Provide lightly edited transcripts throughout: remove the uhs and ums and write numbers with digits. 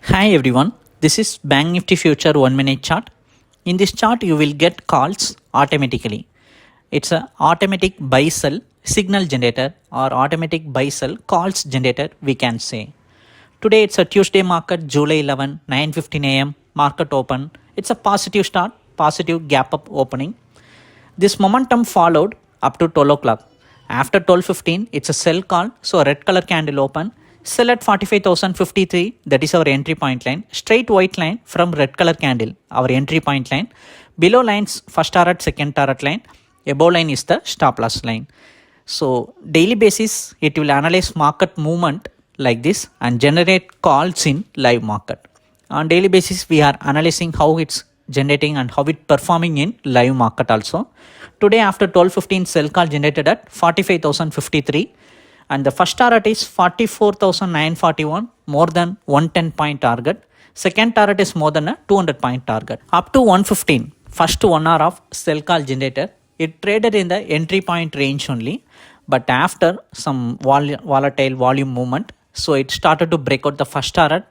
Hi everyone, this is Bank Nifty Future 1 minute chart. In this chart you will get calls automatically. It's a automatic buy sell signal generator or automatic buy sell calls generator we can say. Today it's a Tuesday market, July 11, 9:15 am market open. It's a positive start, positive gap up opening. This momentum followed up to 12 o'clock. After 12:15, it's a sell call, so a red color candle open. Sell at 45,053, that is our entry point line. Straight white line from red color candle, our entry point line. Below lines, first target, second target line. Above line is the stop loss line. So daily basis, it will analyze market movement like this and generate calls in live market. On daily basis, we are analyzing how it's generating and how it performing in live market also. Today after 12:15 sell call generated at 45,053 and the first target is 44,941, more than 110 point target. Second target is more than a 200 point target. Up to 115, first 1 hour of sell call generator, it traded in the entry point range only, but after some volatile volume movement, so it started to break out the first target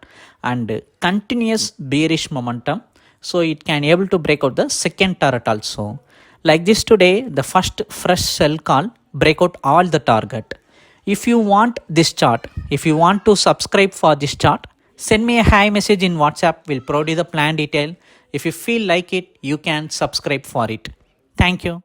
and continuous bearish momentum, so it can able to break out the second target also. Like this today, the first fresh sell call break out all the target. If you want this chart, if you want to subscribe for this chart, send me a hi message in WhatsApp. We'll provide you the plan detail. If you feel like it, you can subscribe for it. Thank you.